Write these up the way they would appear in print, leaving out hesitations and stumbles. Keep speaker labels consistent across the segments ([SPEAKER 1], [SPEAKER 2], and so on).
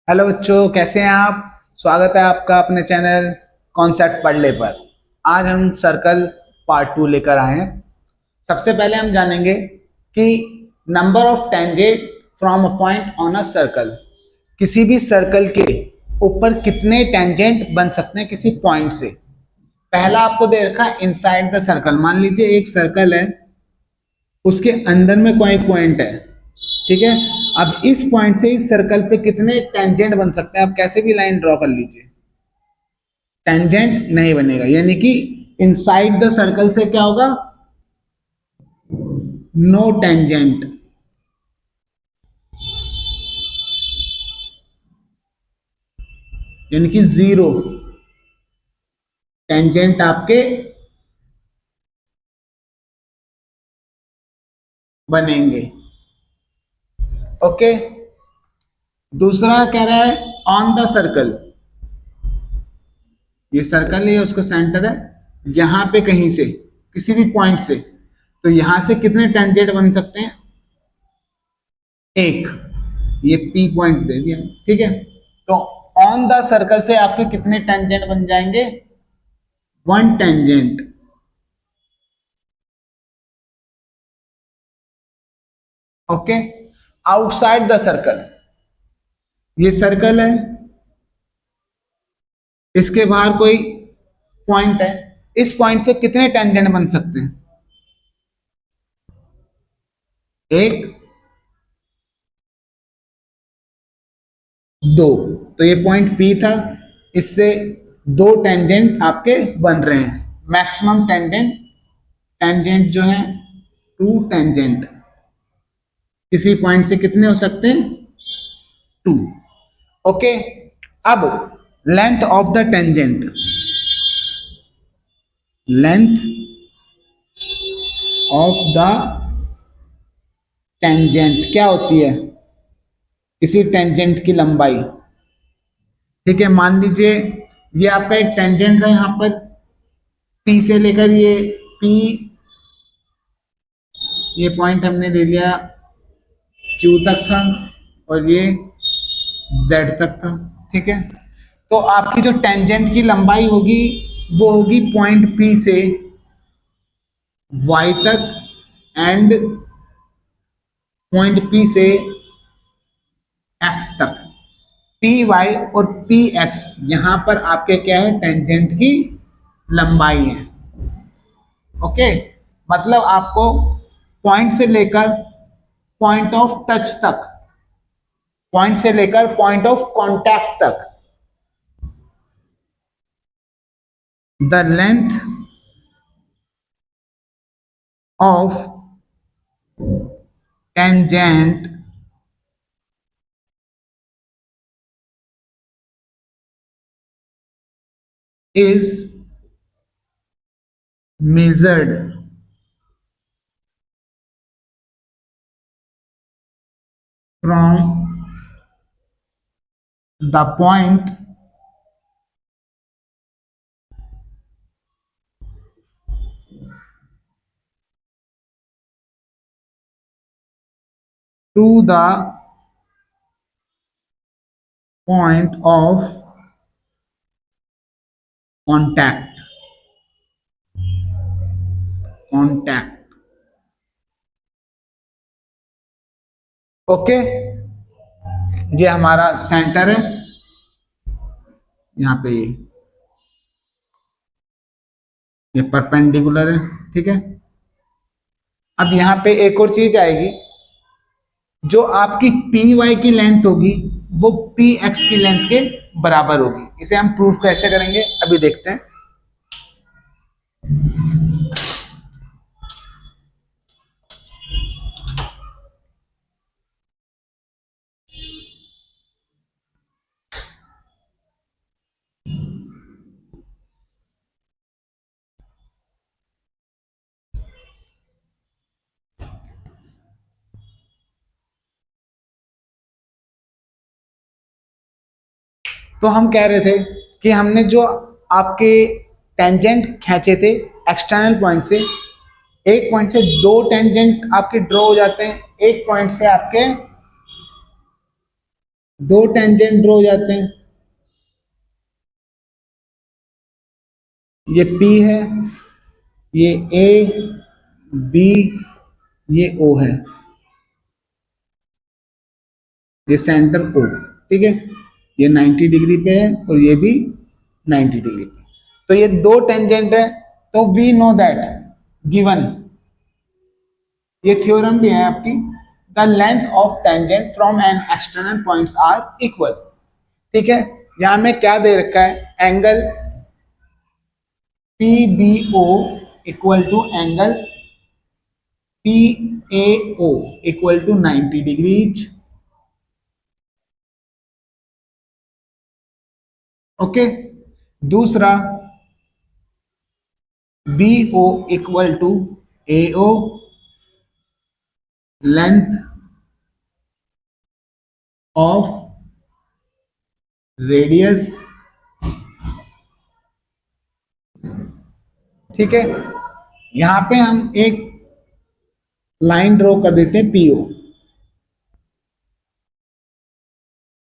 [SPEAKER 1] Hello बच्चों, कैसे हैं आप। स्वागत है आपका अपने चैनल कॉन्सेप्ट पढ़ने पर। आज हम सर्कल पार्ट 2 लेकर आए हैं। सबसे पहले हम जानेंगे कि number of tangent from a point on a circle. किसी भी सर्कल के ऊपर कितने टेंजेंट बन सकते हैं किसी पॉइंट से। पहला आपको दे रखा है इनसाइड द सर्कल। मान लीजिए एक सर्कल है, उसके अंदर में कोई पॉइंट है, ठीक है। अब इस पॉइंट से इस सर्कल पे कितने टेंजेंट बन सकते हैं, आप कैसे भी लाइन ड्रॉ कर लीजिए, टेंजेंट नहीं बनेगा। यानी कि इनसाइड द सर्कल से क्या होगा, नो टेंजेंट। यानी कि जीरो टेंजेंट आपके बनेंगे। ओके। दूसरा कह रहा है ऑन द सर्कल। ये सर्कल है, उसका सेंटर है, यहां पे कहीं से किसी भी पॉइंट से, तो यहां से कितने टेंजेंट बन सकते हैं, एक। ये पी पॉइंट दे दिया, ठीक है। तो ऑन द सर्कल से आपके कितने टेंजेंट बन जाएंगे, one tangent. Okay. Outside the circle, ये सर्कल है, इसके बाहर कोई पॉइंट है, इस पॉइंट से कितने टेंजेंट बन सकते हैं, एक, दो। तो ये पॉइंट पी था, इससे दो टेंजेंट आपके बन रहे हैं। मैक्सिमम टेंजेंट, टेंजेंट जो है टू टेंजेंट, किसी पॉइंट से कितने हो सकते हैं, टू। ओके। अब length of the tangent, length of the tangent क्या होती है, किसी टेंजेंट की लंबाई। ठीक है, मान लीजिए ये आपका एक टेंजेंट था, यहां पर पी से लेकर पी ये पॉइंट हमने ले लिया क्यू तक था, और ये जेड तक था, ठीक है। तो आपकी जो टेंजेंट की लंबाई होगी वो होगी पॉइंट पी से वाई तक, एंड पॉइंट पी से एक्स तक। पी वाई और पी एक्स यहां पर आपके क्या है, टेंजेंट की लंबाई है। ओके। मतलब आपको पॉइंट से लेकर पॉइंट ऑफ टच तक, पॉइंट से लेकर पॉइंट ऑफ कांटेक्ट तक, the length of tangent is measured from the point to the point of contact, contact। Okay. ये हमारा सेंटर है, यहाँ पे ये परपेंडिकुलर है, ठीक है। अब यहाँ पे एक और चीज आएगी, जो आपकी पी वाई की लेंथ होगी वो पी एक्स की लेंथ के बराबर होगी। इसे हम प्रूफ कैसे करेंगे अभी देखते हैं। तो हम कह रहे थे कि हमने जो आपके टेंजेंट खींचे थे एक्सटर्नल पॉइंट से, एक पॉइंट से दो टेंजेंट आपके ड्रॉ हो जाते हैं, एक पॉइंट से आपके दो टेंजेंट ड्रॉ हो जाते हैं, ये P है, ये A, B, ये O है, ये सेंटर O, ठीक है। ये 90 डिग्री पे है और ये भी 90 डिग्री पे, तो ये दो टेंजेंट है। तो वी नो दैट गिवन, ये थ्योरम भी है आपकी, the length of tangent from an external points are equal, ठीक है। यहां में क्या दे रखा है, angle P B O equal to angle P A O equal to 90 degrees, okay. दूसरा B O equal to A O, length of radius, ठीक है। यहां पे हम एक लाइन ड्रॉ कर देते हैं पीओ,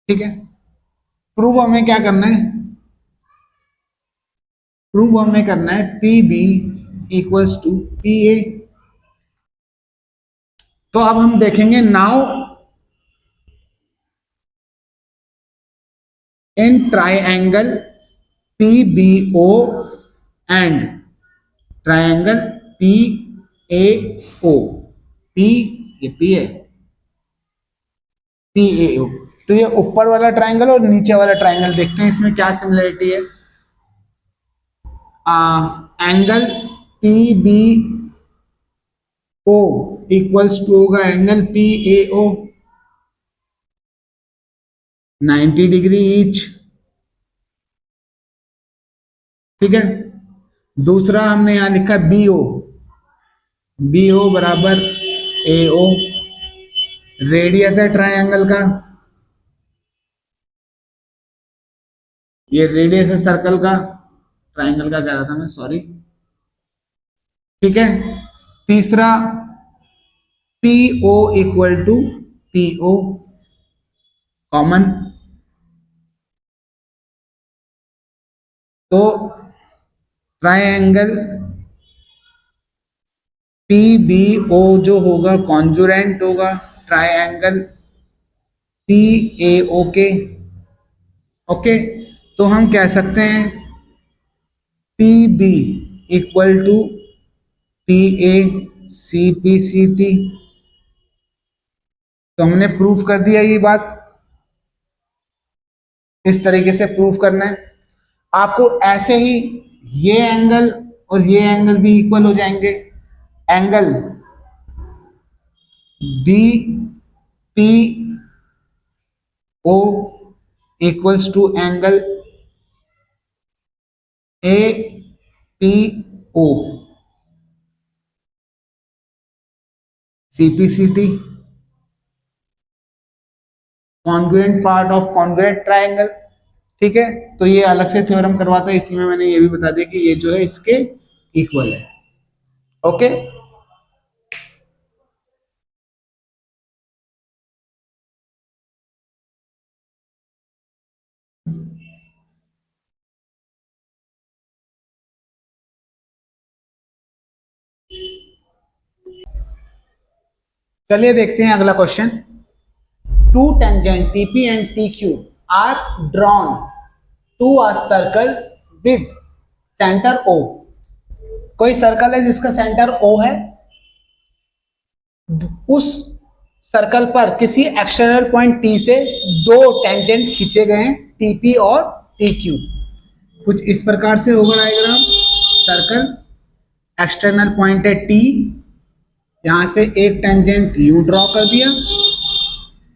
[SPEAKER 1] ठीक है। प्रूव हमें क्या करना है, प्रूव हमें करना है P B equals to P A. तो अब हम देखेंगे now in triangle P B O and triangle P A O, P, ये पी है, पी ए ओ, तो ये ऊपर वाला ट्राइंगल और नीचे वाला ट्राइंगल, देखते हैं इसमें क्या सिमिलरिटी है। Angle P B O equals to होगा angle P A O 90 degree each, ठीक है। दूसरा हमने यहां लिखा बी ओ, बी ओ बराबर ए ओ, रेडियस है ट्राइंगल का, ये रेडियस है सर्कल का, ट्राइंगल का कह रहा था मैं, सॉरी, ठीक है। तीसरा P O equal to P O common, तो ट्राइंगल पी बी ओ जो होगा कॉन्जुरेंट होगा ट्राइंगल पी ए ओ के, ओके। तो हम कह सकते हैं P B equal to P A C P C T, तो हमने प्रूफ कर दिया ये बात, इस तरीके से प्रूफ करना है आपको। ऐसे ही ये एंगल और ये एंगल भी इक्वल हो जाएंगे, angle B P O equals to angle A P O C P C T, congruent part of congruent triangle, ठीक है। तो ये अलग से थ्योरम करवाता है, इसी में मैंने ये भी बता दिया कि ये जो है इसके इक्वल है, ओके। चलिए देखते हैं अगला question. Two tangent TP and T Q are drawn to a circle with centre O, कोई सर्कल है जिसका सेंटर ओ है, उस सर्कल पर किसी एक्सटर्नल पॉइंट टी से दो टेंजेंट खींचे गए हैं टीपी और टी क्यू। कुछ इस प्रकार से होगा डायग्राम, सर्कल, एक्सटर्नल पॉइंट है टी, यहां से एक टेंजेंट यू ड्रॉ कर दिया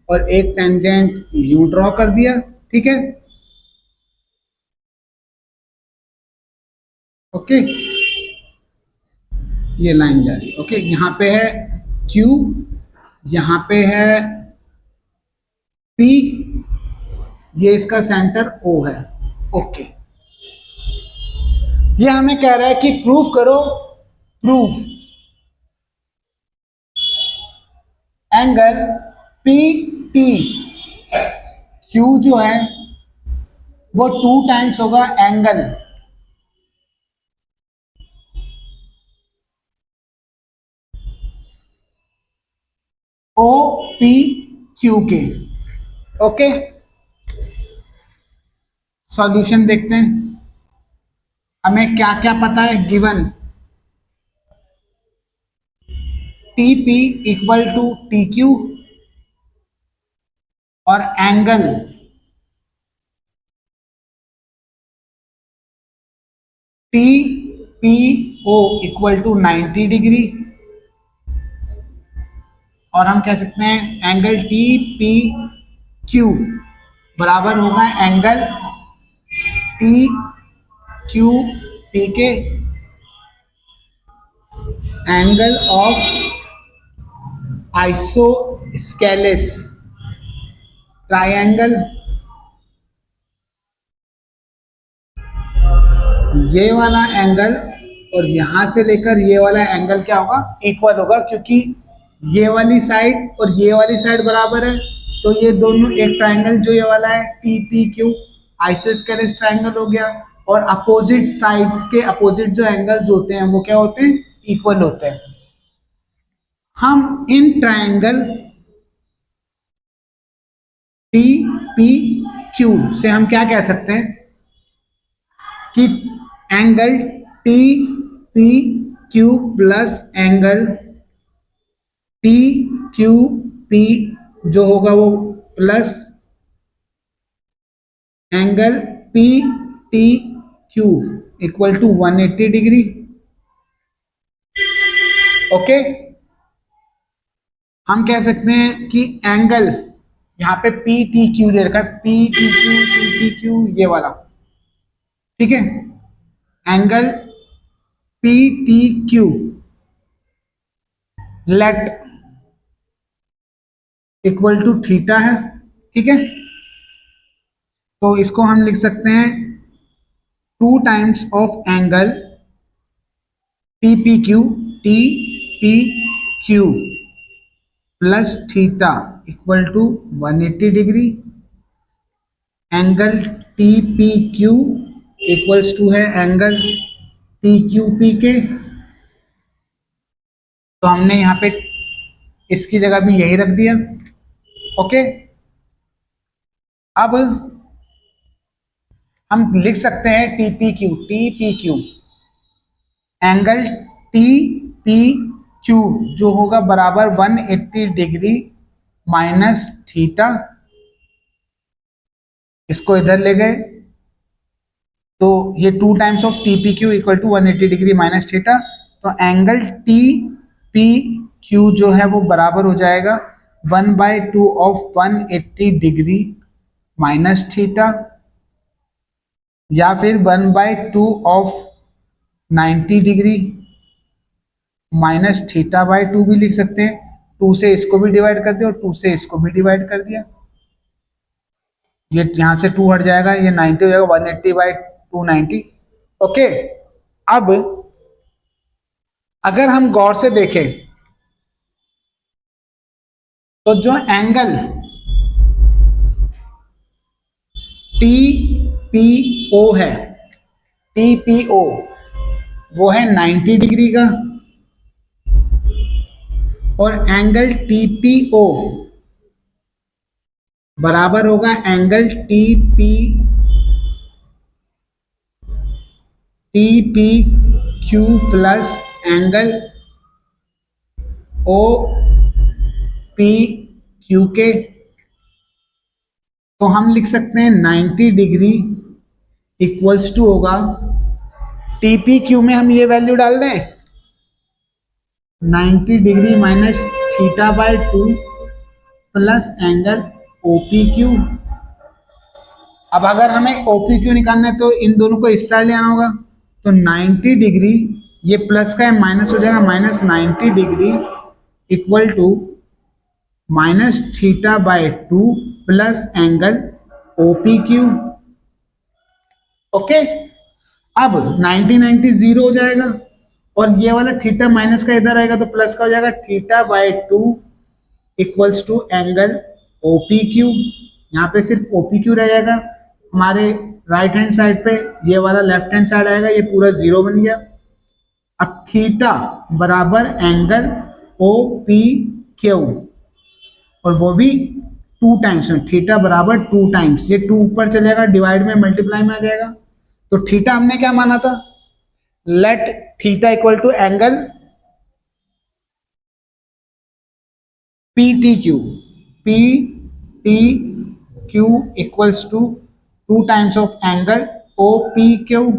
[SPEAKER 1] और एक टेंजेंट यू ड्रॉ कर दिया, ठीक है, ओके। ये लाइन जा रही है, ओके। यहां पे है Q, यहां पे है P, ये इसका सेंटर O है, ओके। ये हमें कह रहा है कि प्रूफ करो, proof angle P T Q जो है वो 2 टाइम्स होगा एंगल ओ पी क्यू के। ओके, सॉल्यूशन देखते हैं। हमें क्या क्या पता है given. T P equal to T Q और angle T P O equal to 90 degree. और हम कह सकते हैं एंगल टी पी क्यू बराबर होगा एंगल टी क्यू पी के एंगल ऑफ आइसोस्केलेस ट्राइंगल। ये वाला एंगल और यहां से लेकर ये वाला एंगल क्या होगा, इक्वल होगा, क्योंकि ये वाली साइड और ये वाली साइड बराबर है। तो ये दोनों एक ट्राइंगल जो ये वाला है T P Q isosceles triangle हो गया। और अपोजिट साइड्स के अपोजिट जो एंगल्स होते हैं वो क्या होते हैं, इक्वल होते हैं। हम इन ट्राइंगल टी पी क्यू से हम क्या कह सकते हैं कि angle T P Q plus angle T Q P जो होगा वो plus angle P T Q equal to 180 degree. Okay, हम कह सकते हैं कि एंगल यहाँ पे पी टी क्यू दे रखा है, पी टी क्यू ये वाला, ठीक है। Angle P T Q let equal to theta है, ठीक है। तो इसको हम लिख सकते हैं 2 times of angle T P Q plus theta equal to 180 degree. Angle T P Q equals to है एंगल टी क्यू पी के। तो हमने यहाँ पे इसकी जगह भी यही रख दिया। ओके, अब हम लिख सकते हैं T P Q angle T P Q जो होगा बराबर 180 डिग्री माइनस थीटा। इसको इधर ले गए तो ये 2 times of T P Q equal to 180 degree minus theta. तो एंगल टी पी क्यू जो है वो बराबर हो जाएगा 1/2 ऑफ 180 डिग्री माइनस थीटा, या फिर 1/2 of 90 degree minus theta by 2 भी लिख सकते हैं। 2 से इसको भी डिवाइड कर दिया और 2 से इसको भी डिवाइड कर दिया। ये यहां से 2 हट जाएगा, ये 90 हो जाएगा, 180/290। ओके, अब अगर हम गौर से देखें तो जो एंगल टी पी ओ है, टी पी ओ वो है 90 डिग्री का, और एंगल टी पी ओ बराबर होगा angle T P Q plus angle O P Q के। तो हम लिख सकते हैं 90 डिग्री इक्वल्स टू होगा टी पी क्यू में हम ये वैल्यू डाल दें 90 degree minus theta by 2 plus angle O P Q. अब अगर हमें ओ पी क्यू निकालना है तो इन दोनों को इस साइड ले आना होगा। तो 90 डिग्री ये प्लस का है माइनस हो जाएगा, minus 90 degree equal to minus theta by 2 plus angle O P Q. Okay, अब 90 जीरो हो जाएगा और ये वाला थीटा माइनस का इधर आएगा तो प्लस का हो जाएगा, theta by 2 equals to angle O P Q. यहाँ पे सिर्फ ओपी क्यू रह जाएगा, हमारे राइट हैंड साइड पे ये वाला लेफ्ट हैंड साइड आएगा, ये पूरा जीरो बन गया। अब थीटा बराबर एंगल ओ पी क्यू, और वो भी 2 टाइम्स में, थीटा बराबर 2 टाइम्स, ये 2 ऊपर चलेगा, डिवाइड में मल्टीप्लाई में आ जाएगा। तो थीटा हमने क्या माना था, let theta equal to angle P T Q, P T Q equals to 2 times of angle O P Q.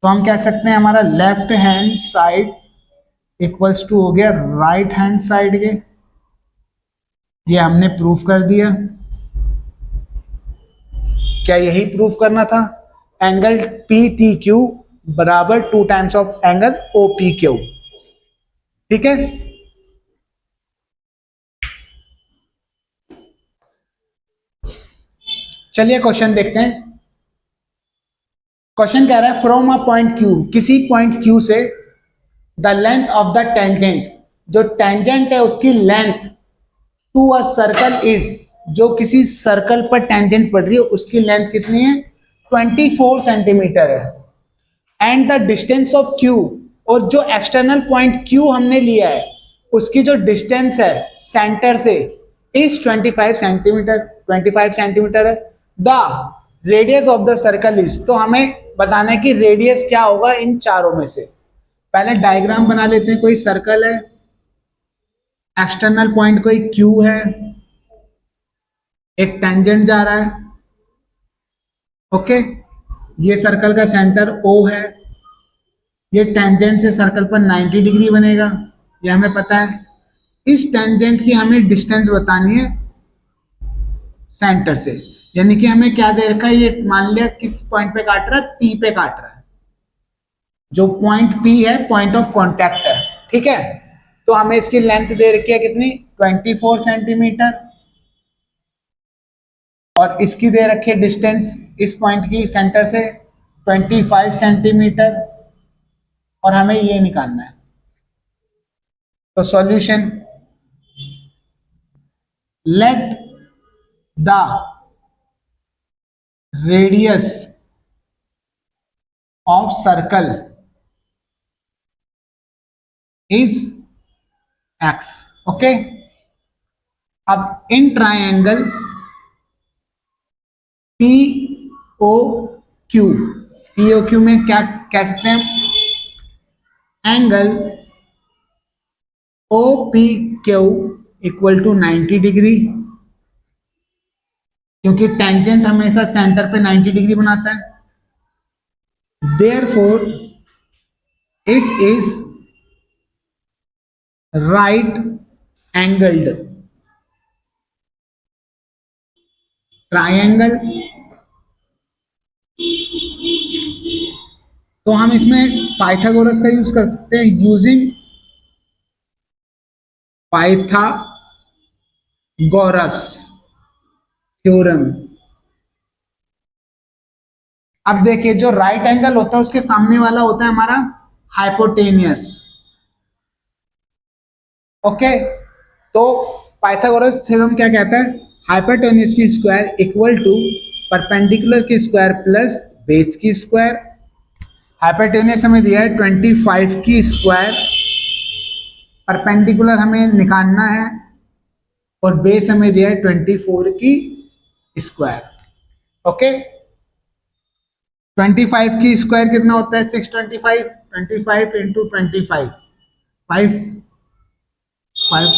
[SPEAKER 1] तो हम कह सकते हैं हमारा left hand side equals to हो गया राइट हैंड साइड के, ये हमने प्रूफ कर दिया। क्या यही प्रूफ करना था, एंगल पी टी क्यू बराबर 2 times of angle O P Q, ठीक है। चलिए क्वेश्चन देखते हैं। क्वेश्चन कह रहा है फ्रॉम अ पॉइंट क्यू, किसी पॉइंट क्यू से the length of the tangent, जो टेंजेंट है उसकी length to a circle is, जो किसी सर्कल पर टेंजेंट पड़ रही है उसकी लेंथ कितनी है, 24 सेंटीमीटर है। And the distance of Q, और जो एक्सटर्नल पॉइंट क्यू हमने लिया है उसकी जो डिस्टेंस है सेंटर से इज 25 सेंटीमीटर, 25 सेंटीमीटर है। The radius of the circle is, तो हमें बताना है कि रेडियस क्या होगा इन चारों में से। पहले डायग्राम बना लेते हैं। कोई सर्कल है, एक्सटर्नल पॉइंट कोई क्यू है, एक टेंजेंट जा रहा है, ओके। ये सर्कल का सेंटर O है, ये टेंजेंट से सर्कल पर 90 डिग्री बनेगा, ये हमें पता है। इस टेंजेंट की हमें डिस्टेंस बतानी है सेंटर से, यानी कि हमें क्या दे रखा है, ये मान लिया किस पॉइंट पे काट रहा है, P पे काट रहा है। जो पॉइंट P है पॉइंट ऑफ कॉन्टैक्ट है, ठीक है। तो हमें इसकी लेंथ दे रखी है कितनी, 24 सेंटीमीटर, और इसकी दे रखी है डिस्टेंस इस पॉइंट की सेंटर से 25 सेंटीमीटर, और हमें ये निकालना है। तो solution, let the radius of circle is x, okay. अब इन ट्राइंगल POQ, POQ में क्या कह सकते हैं, angle OPQ equal to 90 degree, क्योंकि टेंजेंट हमेशा सेंटर पे 90 डिग्री बनाता है। Therefore it is right angled triangle. तो हम इसमें पाइथागोरस का यूज कर सकते हैं, यूजिंग पाइथागोरस थ्योरम। अब देखिए, जो राइट एंगल होता है उसके सामने वाला होता है हमारा हाइपोटेनियस, ओके। तो पाइथागोरस थ्योरम क्या कहता है, हाइपोटेनियस की स्क्वायर इक्वल टू परपेंडिकुलर की स्क्वायर प्लस बेस की स्क्वायर। हाइपोटेनियस हमें दिया है 25 की स्क्वायर, परपेंडिकुलर हमें निकालना है, और बेस हमें दिया है 24 की स्क्वायर, ओके। 25 की स्क्वायर कितना होता है, 625, 25 इंटू 25, 5 5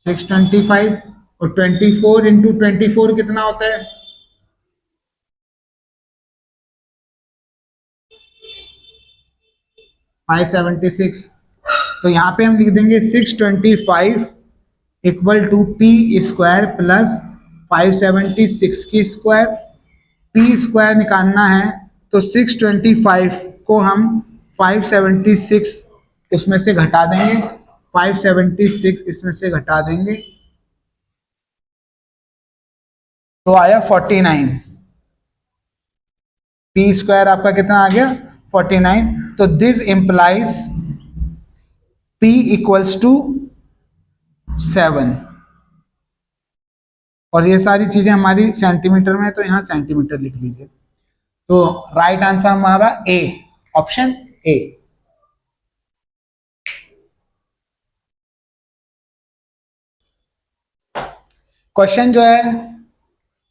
[SPEAKER 1] 625, और 24 इंटू 24 कितना होता है, 576। तो यहाँ पे हम लिख देंगे 625 equal to P square plus 576 की स्क्वायर। पी स्क्वायर निकालना है तो 625 को हम 576 उसमें से घटा देंगे, 576 इसमें से घटा देंगे, तो आया 49। पी स्क्वायर आपका कितना आ गया, 49। तो this implies P equals to 7, और ये सारी चीजें हमारी सेंटीमीटर में है तो यहाँ सेंटीमीटर लिख लीजिए। तो राइट आंसर हमारा ए, ऑप्शन ए। क्वेश्चन जो है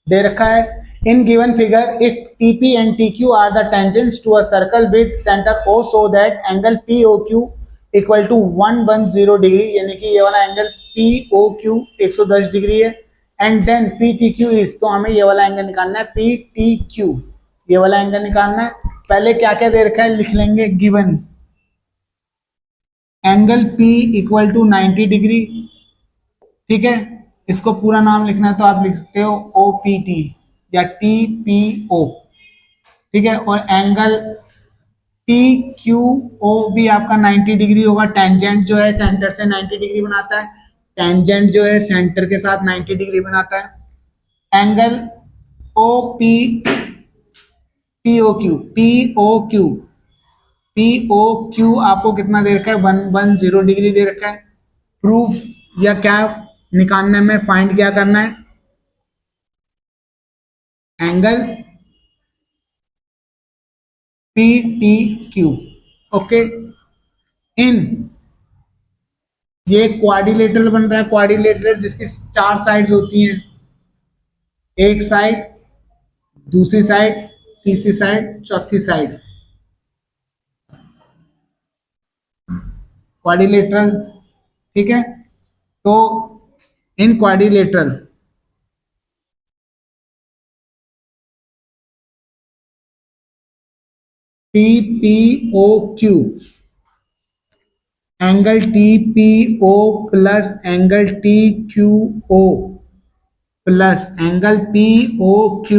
[SPEAKER 1] दे रखा है, in given figure if TP and TQ are the tangents to a circle with centre O so that angle POQ equal to 110 degree, यानी कि ये वाला एंगल POQ 110 डिग्री है, एंड देन PTQ इज, तो हमें ये वाला एंगल निकालना है PTQ, ये वाला एंगल निकालना है। पहले क्या क्या दे रखा है लिख लेंगे, given angle P equal to 90 degree, ठीक है, इसको पूरा नाम लिखना है तो आप लिख सकते हो OPT या TPO, ठीक है, और एंगल TQO भी आपका 90 डिग्री होगा, टेंजेंट जो है सेंटर से 90 डिग्री बनाता है, टेंजेंट जो है सेंटर के साथ 90 डिग्री बनाता है। एंगल OP POQ आपको कितना दे रखा है, 110 डिग्री दे रखा है। प्रूफ या क्या निकालने में, फाइंड क्या करना है, एंगल PTQ, ओके। इन ये क्वाड्रिलेटरल बन रहा है, क्वाड्रिलेटरल जिसकी 4 साइड्स होती हैं, एक साइड, दूसरी साइड, तीसरी साइड, चौथी साइड, क्वाड्रिलेटरल, ठीक है। तो इन quadrilateral TPOQ, angle TPO plus angle TQO plus angle POQ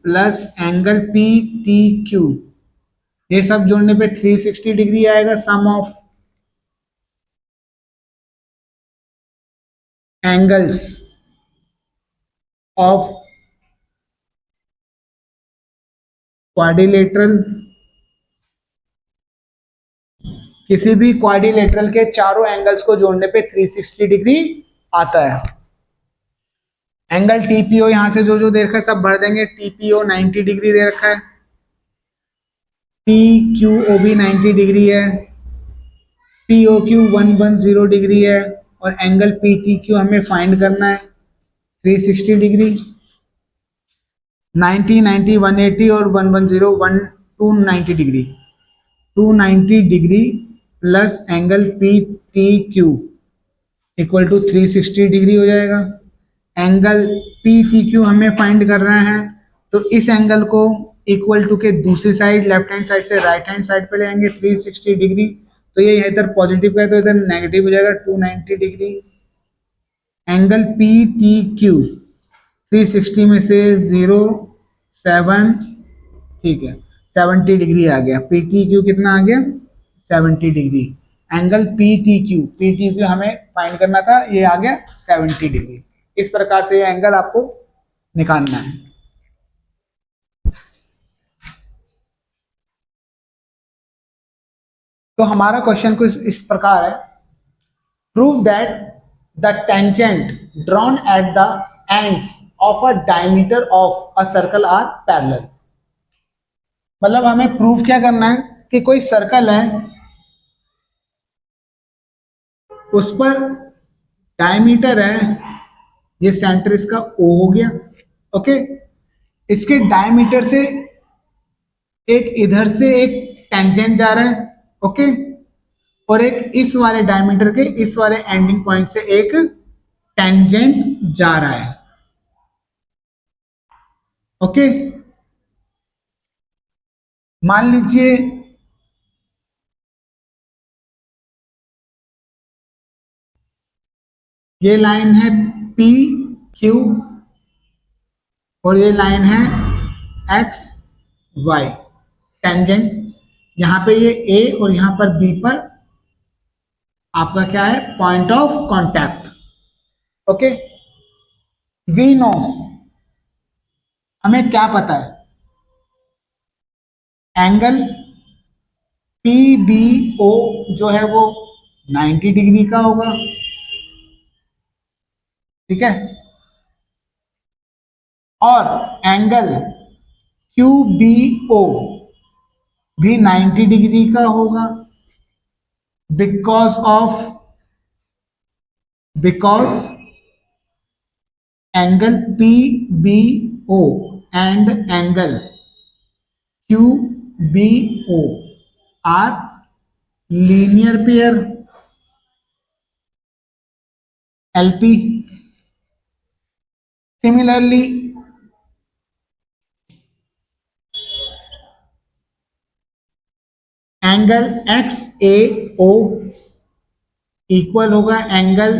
[SPEAKER 1] plus angle PTQ, ये सब जोड़ने पे 360 डिग्री आएगा। सम ऑफ एंगल्स ऑफ क्वाड्रिलेटरल, किसी भी क्वाड्रिलेटरल के चारों एंगल्स को जोड़ने पे 360 डिग्री आता है। एंगल TPO यहां से जो जो दे रखा है सब भर देंगे, TPO 90 डिग्री दे रखा है, TQO भी 90 डिग्री है, POQ 110 डिग्री है, और एंगल PTQ हमें फाइंड करना है 360 डिग्री। 90 90 180 और 110 290 degree, 290 degree plus angle PTQ equal to 360 degree हो जाएगा। एंगल PTQ हमें फाइंड करना है, तो इस एंगल को इक्वल टू के दूसरी साइड, लेफ्ट हैंड साइड से राइट हैंड साइड पे ले आएंगे 360 डिग्री, तो ये इधर पॉजिटिव है तो इधर नेगेटिव हो जाएगा 290 डिग्री। एंगल PTQ 360 में से 0 7, ठीक है, 70 डिग्री आ गया। PTQ कितना आ गया, 70 डिग्री। एंगल PTQ हमें फाइंड करना था, ये आ गया 70 डिग्री। इस प्रकार से ये एंगल आपको निकालना है। तो हमारा क्वेश्चन कुछ इस प्रकार है, prove that the tangent drawn at the ends of a diameter of a circle are parallel. मतलब हमें प्रूव क्या करना है कि कोई सर्कल है, उस पर डायमीटर है, ये सेंटर इसका O हो गया, ओके। इसके डायमीटर से एक इधर से एक टेंजेंट जा रहा है, ओके, और एक इस वाले डायमीटर के इस वाले एंडिंग पॉइंट से एक टेंजेंट जा रहा है, ओके। मान लीजिए ये लाइन है PQ और ये लाइन है XY, टेंजेंट, यहां पे ये A और यहां पर B पर आपका क्या है, point of contact, okay. We know, हमें क्या पता है, एंगल PBO जो है वो 90 डिग्री का होगा। ठीक है, और एंगल क्यू बी ओ भी 90 डिग्री का होगा, because of because angle P B O and angle Q B O are linear pair LP. Similarly angle X A O equal होगा एंगल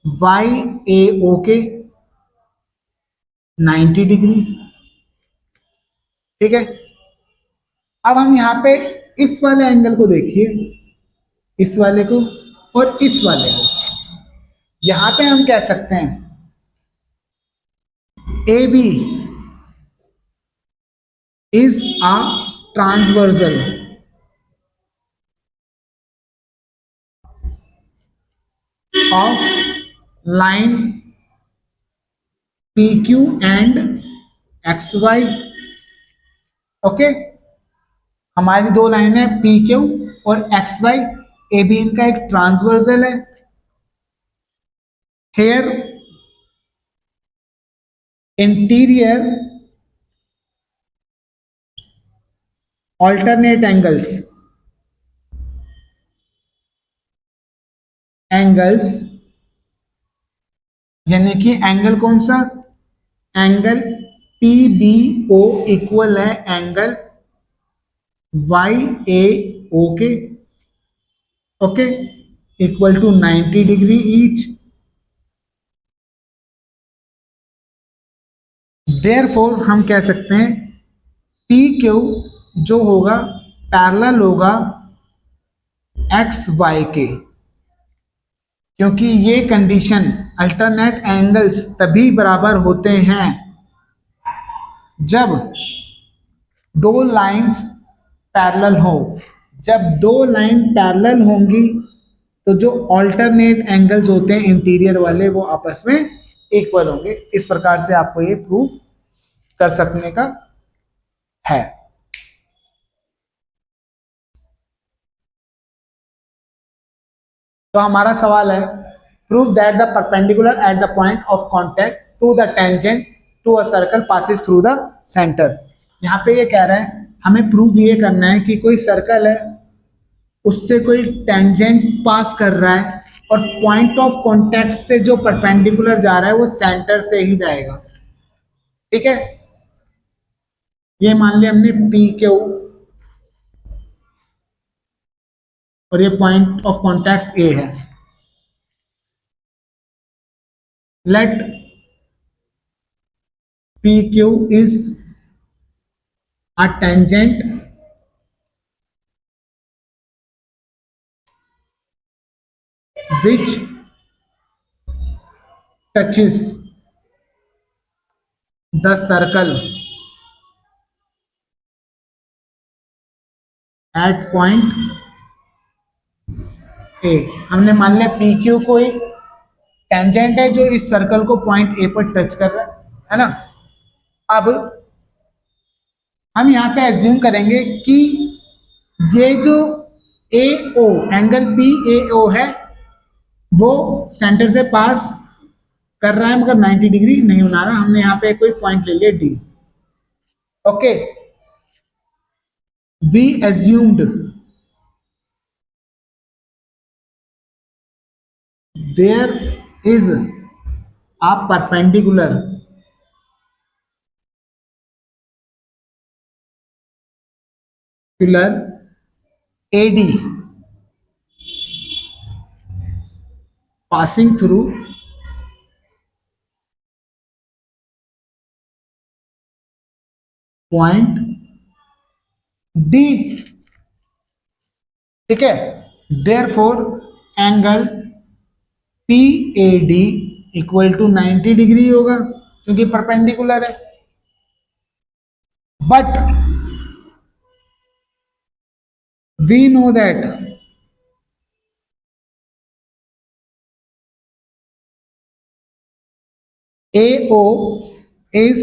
[SPEAKER 1] वाई ए ओ के 90 डिग्री। ठीक है, अब हम यहां पे इस वाले एंगल को देखिए, इस वाले को और इस वाले को। यहां पे हम कह सकते हैं A B is a transversal of line P Q and X Y. Okay, हमारी दो लाइन है पी क्यू और एक्स वाई, ए बी इनका एक ट्रांसवर्सल है। हेयर इंटीरियर alternate एंगल्स यानी कि एंगल कौन सा, angle P B O equal है एंगल वाई ए ओ के। Okay, equal to 90 degree each. Therefore हम कह सकते हैं पी क्यू जो होगा पैरेलल होगा एक्स वाई के, क्योंकि ये कंडीशन अल्टरनेट एंगल्स तभी बराबर होते हैं जब दो लाइंस पैरेलल हो। जब दो लाइन पैरेलल होंगी तो जो ऑल्टरनेट एंगल्स होते हैं इंटीरियर वाले वो आपस में इक्वल होंगे। इस प्रकार से आपको ये प्रूव कर सकने का है। तो हमारा सवाल है prove that the perpendicular at the point of contact to the tangent to a circle passes through the centre. यहाँ पे ये कह रहा है हमें प्रूव ये करना है कि कोई सर्कल है, उससे कोई टेंजेंट पास कर रहा है और पॉइंट ऑफ कांटेक्ट से जो परपेंडिकुलर जा रहा है वो सेंटर से ही जाएगा। ठीक है, ये मान लिया हमने पी क्यू और ये पॉइंट ऑफ कांटेक्ट ए है। Let P Q is a tangent which touches the circle at point A। हमने मान लिया पी क्यू को एक टेंजेंट है जो इस सर्कल को पॉइंट ए पर टच कर रहा है ना। अब हम यहां पे एज्यूम करेंगे कि ये जो ए ओ एंगल पी ए ओ है वो सेंटर से पास कर रहा है मगर 90 डिग्री नहीं बना रहा। हमने यहाँ पे कोई पॉइंट ले लिया D. Okay, we assumed there is a perpendicular AD passing through point D। ठीक है, therefore angle PAD equal to 90 degree होगा क्योंकि परपेंडिकुलर है। But we know that AO is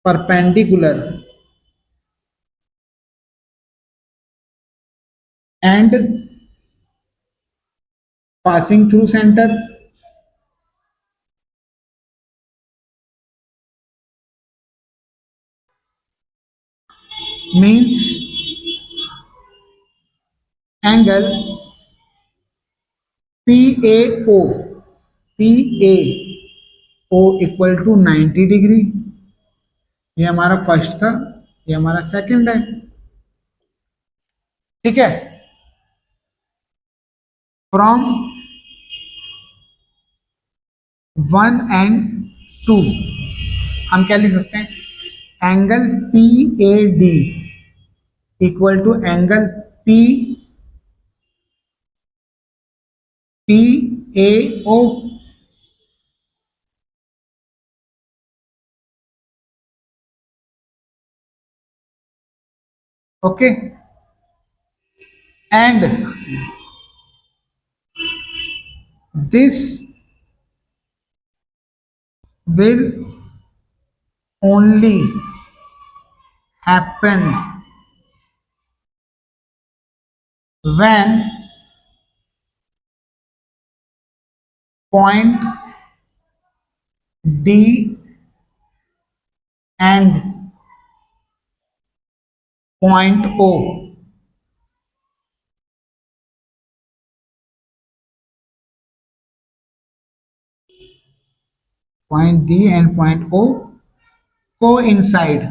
[SPEAKER 1] perpendicular and passing through center, means angle PAO, PAO equal to 90 degree. ये हमारा first था, ये हमारा सेकंड है। ठीक है, फ्रॉम 1 and 2 हम क्या लिख सकते हैं, angle PAD equal to angle PAO। Okay, and this will only happen when point D and point O coincide।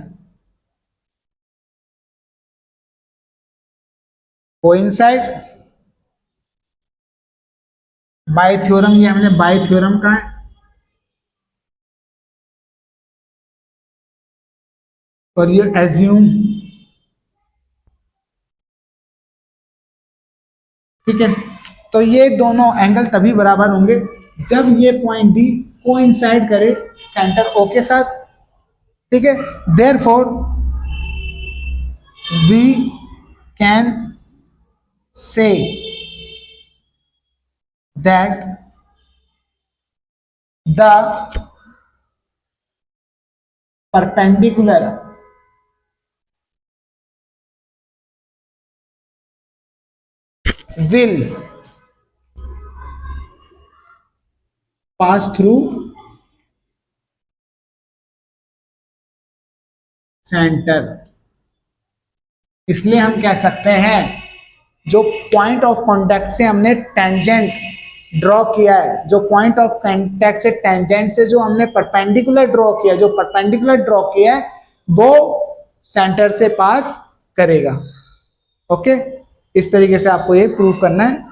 [SPEAKER 1] Bye theorem, ये हमने बाय थ्योरम का है, और ये एज्यूम। ठीक है, तो ये दोनों एंगल तभी बराबर होंगे जब ये पॉइंट डी कोइंसाइड करे सेंटर ओ के साथ। ठीक है, therefore we can say that the perpendicular will pass through center। इसलिए हम कह सकते हैं जो पॉइंट ऑफ कांटेक्ट से हमने टेंजेंट ड्रॉ किया है, जो पॉइंट ऑफ कांटेक्ट से टेंजेंट से जो हमने परपेंडिकुलर ड्रॉ किया, जो परपेंडिकुलर ड्रॉ किया है वो सेंटर से पास करेगा। ओके, इस तरीके से आपको ये प्रूव करना है।